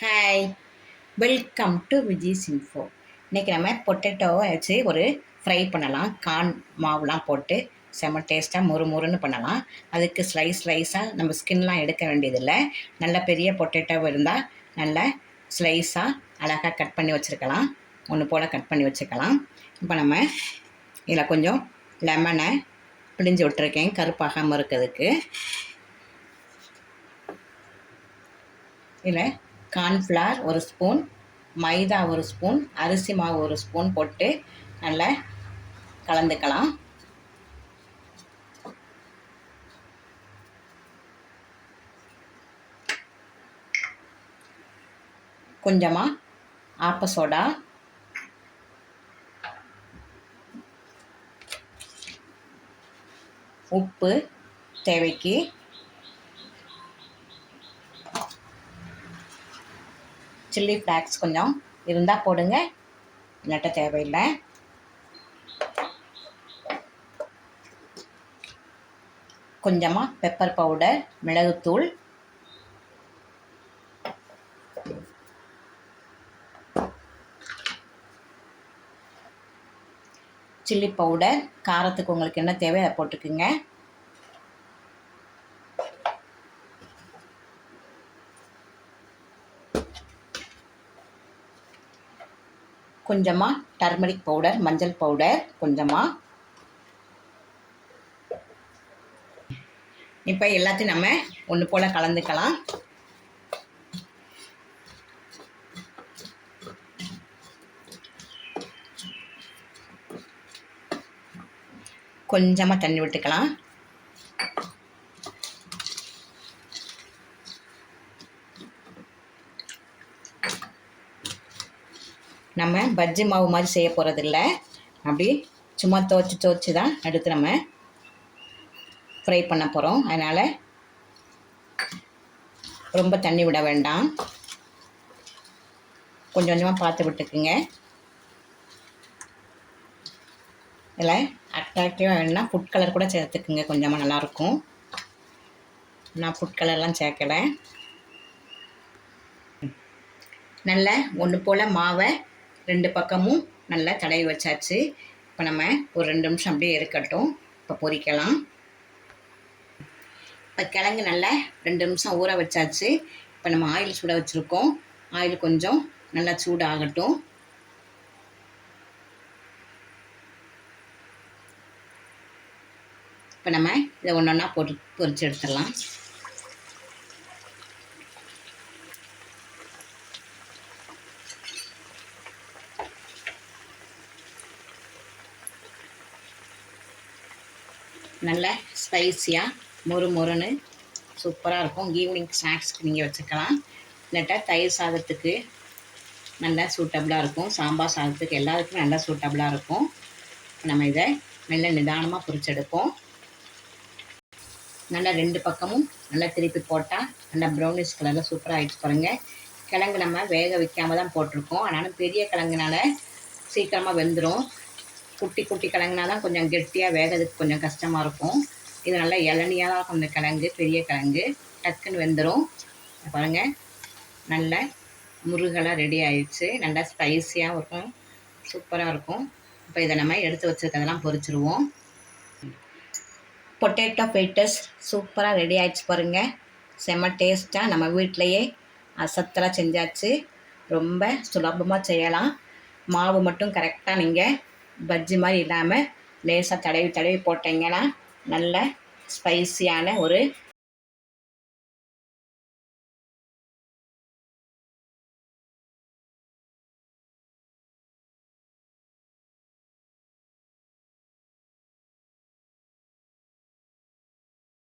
Hi, welcome to Viji's info. இன்றைக்கி நம்ம பொட்டேட்டோவை வச்சு ஒரு ஃப்ரை பண்ணலாம். கார்ன் மாவுலாம் போட்டு செம்ம டேஸ்ட்டாக முறுமுறுன்னு பண்ணலாம். அதுக்கு ஸ்லைஸாக நம்ம ஸ்கின்லாம் எடுக்க வேண்டியதில்லை. நல்ல பெரிய பொட்டேட்டோவை இருந்தால் நல்ல ஸ்லைஸாக அழகாக கட் பண்ணி வச்சுருக்கலாம். ஒன்று போல் கட் பண்ணி வச்சுக்கலாம். இப்போ நம்ம இதில் கொஞ்சம் லெமனை பிழிஞ்சு விட்டுருக்கேன் கருப்பாகாமல் இருக்கிறதுக்கு. இதில் கார்ன்ஃப்ளவர் ஒரு ஸ்பூன், மைதா ஒரு ஸ்பூன், அரிசி மாவு ஒரு ஸ்பூன் போட்டு நல்லா கலந்துக்கலாம். கொஞ்சமாக ஆப்ப சோடா, உப்பு தேவைக்கு, சில்லி ஃப்ளாக்ஸ் கொஞ்சம் இருந்தால் போடுங்க, இல்லாட்ட தேவையில்லை. கொஞ்சமாக பெப்பர் பவுடர், மிளகுத்தூள், சில்லி பவுடர், காரத்துக்கு உங்களுக்கு என்ன தேவை அதை போட்டுக்குங்க. கொஞ்சமாக டர்மரிக் பவுடர், மஞ்சள் பவுடர் கொஞ்சமாக. இப்போ எல்லாத்தையும் நம்ம ஒன்று போல் கலந்துக்கலாம். கொஞ்சமாக தண்ணி விட்டுக்கலாம். நம்ம பஜ்ஜி மாவு மாதிரி செய்ய போகிறதில்ல, அப்படி சும்மா துவச்சி தான் எடுத்து நம்ம ஃப்ரை பண்ண போகிறோம். அதனால் ரொம்ப தண்ணி விட வேண்டாம், கொஞ்சம் கொஞ்சமாக பார்த்து விட்டுக்குங்க. இதில் அட்ராக்டிவாக வேணும்னா ஃபுட் கலர் கூட சேர்த்துக்குங்க, கொஞ்சமாக நல்லாயிருக்கும். நான் ஃபுட் கலர்லாம் சேர்க்கலை. நல்லா ஒன்று போல் மாவை ரெண்டு பக்கமும் நல்லா தடவி வச்சாச்சு. இப்போ நம்ம ஒரு 2 நிமிஷம் அப்படியே இருக்கட்டும். இப்போ பொரிக்கலாம். இப்போ கிழங்கு நல்லா 2 நிமிஷம் ஊற வச்சாச்சு. இப்போ நம்ம ஆயில் சுட வச்சுருக்கோம். ஆயில் கொஞ்சம் நல்லா சூடாகட்டும். இப்போ நம்ம இதை ஒன்று ஒன்றா பொரிச்சு எடுத்துடலாம். நல்ல ஸ்பைஸியாக மொறுன்னு சூப்பராக இருக்கும். ஈவினிங் ஸ்நாக்ஸ்க்கு நீங்கள் வச்சுக்கலாம். இல்லாட்டா தயிர் சாதத்துக்கு நல்லா சூட்டபுளாக இருக்கும். சாம்பார் சாதத்துக்கு எல்லாத்துக்கும் நல்லா சூட்டபுளாக இருக்கும். நம்ம இதை நல்ல நிதானமாக பொரிச்செடுப்போம். நல்லா 2 பக்கமும் நல்லா திருப்பி போட்டால் நல்லா ப்ரௌனிஷ் கலரில் சூப்பராக ஆகிடுச்சு பாருங்கள். கிழங்கு நம்ம வேக வைக்காமல் தான் போட்டிருக்கோம். ஆனாலும் பெரிய கிழங்குனால சீக்கிரமாக வெந்துடும். குட்டி கிழங்குனா தான் கொஞ்சம் கெட்டியாக வேகிறதுக்கு கொஞ்சம் கஷ்டமாக இருக்கும். இது நல்லா இளநியாக தான் இருக்கும். இந்த கிழங்கு பெரிய கிழங்கு டக்குன்னு வெந்துடும். பாருங்கள், நல்ல முருகலாக ரெடி ஆயிடுச்சு. நல்லா ஸ்பைஸியாக இருக்கும், சூப்பராக இருக்கும். இப்போ இதை நம்ம எடுத்து வச்சுருக்கிறதெல்லாம் பொரிச்சிருவோம். பொட்டேட்டோ ஃப்ரைட்டர்ஸ் சூப்பராக ரெடி ஆகிடுச்சு பாருங்கள். செம்ம டேஸ்ட்டாக நம்ம வீட்டிலையே அசத்தலாக செஞ்சாச்சு. ரொம்ப சுலபமாக செய்யலாம். மாவு மட்டும் கரெக்டாக நீங்கள் பஜ்ஜி மாதிரி இல்லாமல் லேசாக தடவி போட்டிங்கன்னா நல்ல ஸ்பைஸியான ஒரு